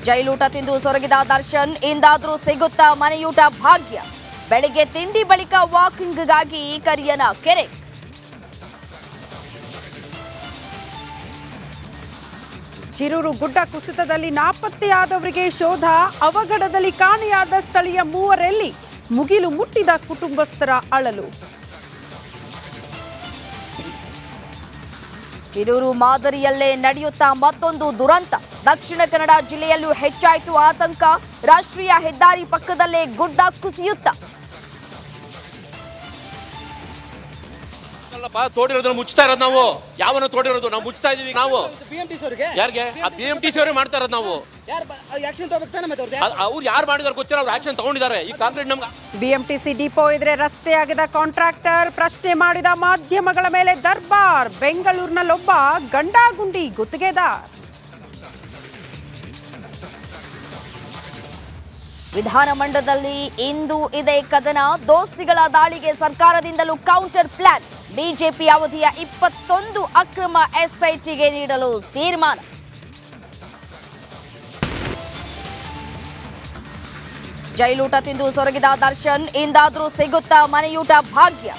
ಜೈಲೂಟ ತಿಂದು ಸೊರಗಿದ ದರ್ಶನ್ ಇಂದಾದ್ರೂ ಸಿಗುತ್ತಾ ಮನೆಯೂಟ ಭಾಗ್ಯ. ಬೆಳಿಗ್ಗೆ ತಿಂಡಿ ಬಳಿಕ ವಾಕಿಂಗ್ಗಾಗಿ ಕರಿಯನ ಕೆರೆ. ಚಿರೂರು ಗುಡ್ಡ ಕುಸಿತದಲ್ಲಿ ನಾಪತ್ತೆಯಾದವರಿಗೆ ಶೋಧ. ಅವಘಡದಲ್ಲಿ ಕಾಣೆಯಾದ ಸ್ಥಳೀಯ ಮೂವರೆಲ್ಲಿ? ಮುಗಿಲು ಮುಟ್ಟಿದ ಕುಟುಂಬಸ್ಥರ ಅಳಲು. ಚಿರೂರು ಮಾದರಿಯಲ್ಲೇ ನಡೆಯುತ್ತಾ ಮತ್ತೊಂದು ದುರಂತ. ದಕ್ಷಿಣ ಕನ್ನಡ ಜಿಲ್ಲೆಯಲ್ಲೂ ಹೆಚ್ಚಾಯಿತು ಆತಂಕ. ರಾಷ್ಟ್ರೀಯ ಹೆದ್ದಾರಿ ಪಕ್ಕದಲ್ಲೇ ಗುಡ್ಡ ಕುಸಿಯುತ್ತ. ತೋಡಿರೋದನ್ನ ಮುಚ್ತಾ ಇರೋದು ನಾವು. ಯಾವನ್ನ ತೋಡಿರೋದು ನಾವು ಮುಚ್ತಾ ಇದೀವಿ ನಾವು. ಯಾರಿಗೆ BMTC ಅವರೇ ಮಾಡ್ತಾ ಇರೋದು ನಾವು. ಅವ್ರು ಯಾರು ಮಾಡಿದಾರೆ ಗೊತ್ತಿಲ್ಲ, ಅವ್ರು ಆಕ್ಷನ್ ತಗೊಂಡಿದ್ದಾರೆ. ಈ ಕಾಂಕ್ರೀಟ್ ನಮ್ಗೆ BMTC ಡಿಪೋ ಇದ್ರೆ ರಸ್ತೆ ಆಗಿದ ಕಾಂಟ್ರಾಕ್ಟರ್. ಪ್ರಶ್ನೆ ಮಾಡಿದ ಮಾಧ್ಯಮಗಳ ಮೇಲೆ ದರ್ಬಾರ್. ಬೆಂಗಳೂರಿನಲ್ಲೊಬ್ಬ ಗಂಡಾಗುಂಡಿ ಗುತ್ತಿಗೆದಾರ್. ವಿಧಾನಮಂಡಲದಲ್ಲಿ ಇಂದು ಇದೇ ಕದನ. ದೋಸ್ತಿಗಳ ದಾಳಿಗೆ ಸರ್ಕಾರದಿಂದಲೂ ಕೌಂಟರ್ ಪ್ಲಾನ್. ಬಿಜೆಪಿ ಅವಧಿಯ 21 ಅಕ್ರಮ SITಗೆ ನೀಡಲು ತೀರ್ಮಾನ. ಜೈಲೂಟ ತಿಂದು ಸೊರಗಿದ ದರ್ಶನ್ ಇಂದಾದ್ರೂ ಸಿಗುತ್ತಾ ಮನೆಯೂಟ ಭಾಗ್ಯ.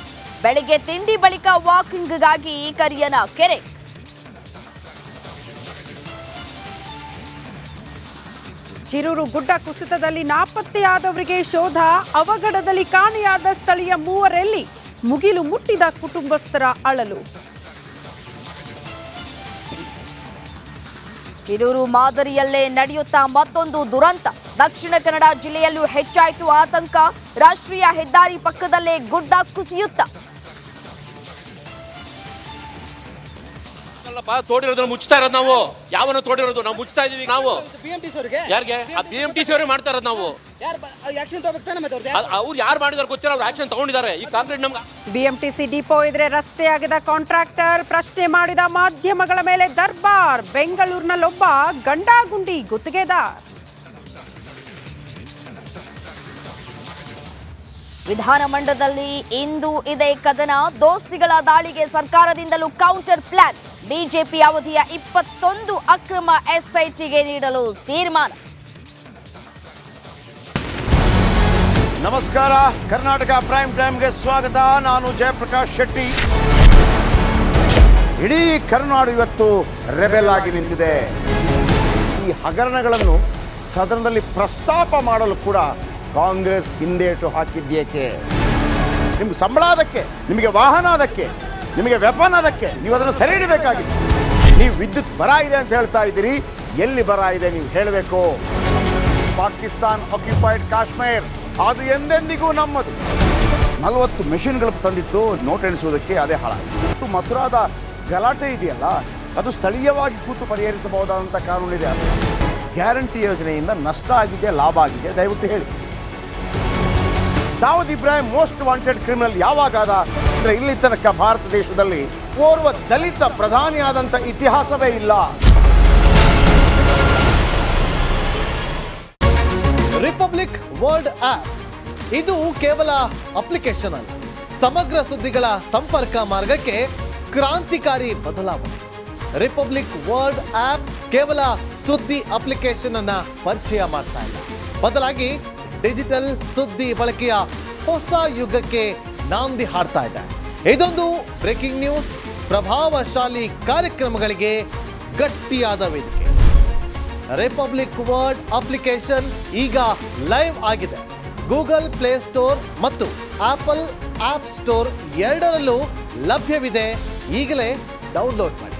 ಬೆಳಿಗ್ಗೆ ತಿಂಡಿ ಬಳಿಕ ವಾಕಿಂಗ್ಗಾಗಿ ಕರಿಯನ ಕೆರೆ. ಚಿರೂರು ಗುಡ್ಡ ಕುಸಿತದಲ್ಲಿ ನಾಪತ್ತೆಯಾದವರಿಗೆ ಶೋಧ. ಅವಘಡದಲ್ಲಿ ಕಾಣೆಯಾದ ಸ್ಥಳೀಯ ಮೂವರೆಲ್ಲಿ? ಮುಗಿಲು ಮುಟ್ಟಿದ ಕುಟುಂಬಸ್ಥರ ಅಳಲು. ಚಿರೂರು ಮಾದರಿಯಲ್ಲೇ ನಡೆಯುತ್ತಾ ಮತ್ತೊಂದು ದುರಂತ. ದಕ್ಷಿಣ ಕನ್ನಡ ಜಿಲ್ಲೆಯಲ್ಲೂ ಹೆಚ್ಚಾಯಿತು ಆತಂಕ. ರಾಷ್ಟ್ರೀಯ ಹೆದ್ದಾರಿ ಪಕ್ಕದಲ್ಲೇ ಗುಡ್ಡ ಕುಸಿಯುತ್ತ. ತೋಡಿರೋದನ್ನ ಮುಚ್ತಾ ಇರೋದು ನಾವು. ಯಾವನ್ನ ತೋಡಿರೋದು ನಾವು ಮುಚ್ತಾ ಇದೀವಿ ನಾವು. ಯಾರಿಗೆ BMTC ಅವರೇ ಮಾಡ್ತಾ ಇರೋದು ನಾವು. ಅವ್ರು ಯಾರು ಮಾಡಿದಾರೆ ಗೊತ್ತಿಲ್ಲ, ಅವ್ರು ಆಕ್ಷನ್ ತಗೊಂಡಿದ್ದಾರೆ. ಈ ಕಾಂಕ್ರೀಟ್ ನಮ್ಗೆ BMTC ಡಿಪೋ ಇದ್ರೆ ರಸ್ತೆ ಆಗಿದ ಕಾಂಟ್ರಾಕ್ಟರ್. ಪ್ರಶ್ನೆ ಮಾಡಿದ ಮಾಧ್ಯಮಗಳ ಮೇಲೆ ದರ್ಬಾರ್. ಬೆಂಗಳೂರಿನಲ್ಲೊಬ್ಬ ಗಂಡಾಗುಂಡಿ ಗುತ್ತಿಗೆದಾರ್. ವಿಧಾನಮಂಡಲದಲ್ಲಿ ಇಂದು ಇದೇ ಕದನ. ದೋಸ್ತಿಗಳ ದಾಳಿಗೆ ಸರ್ಕಾರದಿಂದಲೂ ಕೌಂಟರ್ ಪ್ಲಾನ್. ಬಿಜೆಪಿ ಅವಧಿಯ 21 ಅಕ್ರಮ SITಗೆ ನೀಡಲು ತೀರ್ಮಾನ. ನಮಸ್ಕಾರ, ಕರ್ನಾಟಕ ಪ್ರೈಮ್ ಟೈಮ್ಗೆ ಸ್ವಾಗತ. ನಾನು ಜಯಪ್ರಕಾಶ್ ಶೆಟ್ಟಿ. ಇಡೀ ಕರ್ನಾಡು ಇವತ್ತು ರೆಬೆಲ್ ಆಗಿ ನಿಂತಿದೆ. ಈ ಹಗರಣಗಳನ್ನು ಸದನದಲ್ಲಿ ಪ್ರಸ್ತಾಪ ಮಾಡಲು ಕೂಡ ಕಾಂಗ್ರೆಸ್ ಹಿಂದೇಟು ಹಾಕಿದ್ದೇಕೆ? ನಿಮ್ಗೆ ಸಂಬಳ ಅದಕ್ಕೆ, ನಿಮಗೆ ವಾಹನ ಅದಕ್ಕೆ, ನಿಮಗೆ ವೆಪನ್ ಅದಕ್ಕೆ. ನೀವು ಅದನ್ನು ಸೆರೆ ಹಿಡಿಬೇಕಾಗಿದೆ. ನೀವು ವಿದ್ಯುತ್ ಬರ ಇದೆ ಅಂತ ಹೇಳ್ತಾ ಇದ್ದೀರಿ. ಎಲ್ಲಿ ಬರ ಇದೆ ನೀವು ಹೇಳಬೇಕು. ಪಾಕಿಸ್ತಾನ್ ಆಕ್ಯುಪೈಡ್ ಕಾಶ್ಮೀರ್ ಅದು ಎಂದೆಂದಿಗೂ ನಮ್ಮದು. 40 ಮೆಷಿನ್ಗಳು ತಂದಿತ್ತು ನೋಟ್ ಎಣಿಸುವುದಕ್ಕೆ, ಅದೇ ಹಾಳಾಯಿತು. ಮಥುರಾದ ಗಲಾಟೆ ಇದೆಯಲ್ಲ, ಅದು ಸ್ಥಳೀಯವಾಗಿ ಕೂತು ಪರಿಹರಿಸಬಹುದಾದಂಥ ಕಾನೂನಿದೆ. ಗ್ಯಾರಂಟಿ ಯೋಜನೆಯಿಂದ ನಷ್ಟ ಆಗಿದೆ, ಲಾಭ ಆಗಿದೆ, ದಯವಿಟ್ಟು ಹೇಳಿ. Dawood Ibrahim most wanted criminal ಯಾವಾಗಾದ ಅಂದರೆ ಇಲ್ಲಿ ತನಕ ಭಾರತ ದೇಶದಲ್ಲಿ ಓರ್ವ ದಲಿತ ಪ್ರಧಾನಿಯಾದಂಥ ಇತಿಹಾಸವೇ ಇಲ್ಲ. ರಿಪಬ್ಲಿಕ್ ವರ್ಲ್ಡ್ ಆಪ್ ಇದು ಕೇವಲ ಅಪ್ಲಿಕೇಶನ್ ಅಲ್ಲ, ಸಮಗ್ರ ಸುದ್ದಿಗಳ ಸಂಪರ್ಕ ಮಾರ್ಗಕ್ಕೆ ಕ್ರಾಂತಿಕಾರಿ ಬದಲಾವಣೆ. ರಿಪಬ್ಲಿಕ್ ವರ್ಲ್ಡ್ ಆಪ್ ಕೇವಲ ಸುದ್ದಿ ಅಪ್ಲಿಕೇಶನ್ ಅನ್ನ ಪರಿಚಯ ಮಾಡ್ತಾ ಇಲ್ಲ, ಬದಲಾಗಿ ಡಿಜಿಟಲ್ ಸುದ್ದಿ ಬಳಕೆಯ ಹೊಸ ಯುಗಕ್ಕೆ ನಾಂದಿ ಹಾಡ್ತಾ ಇದೆ. ಇದೊಂದು ಬ್ರೇಕಿಂಗ್ ನ್ಯೂಸ್, ಪ್ರಭಾವಶಾಲಿ ಕಾರ್ಯಕ್ರಮಗಳಿಗೆ ಗಟ್ಟಿಯಾದ ವೇದಿಕೆ. ರಿಪಬ್ಲಿಕ್ ವರ್ಲ್ಡ್ ಅಪ್ಲಿಕೇಶನ್ ಈಗ ಲೈವ್ ಆಗಿದೆ. ಗೂಗಲ್ ಪ್ಲೇ ಸ್ಟೋರ್ ಮತ್ತು ಆಪಲ್ ಆಪ್ ಸ್ಟೋರ್ ಎರಡರಲ್ಲೂ ಲಭ್ಯವಿದೆ. ಈಗಲೇ ಡೌನ್ಲೋಡ್ ಮಾಡಿ.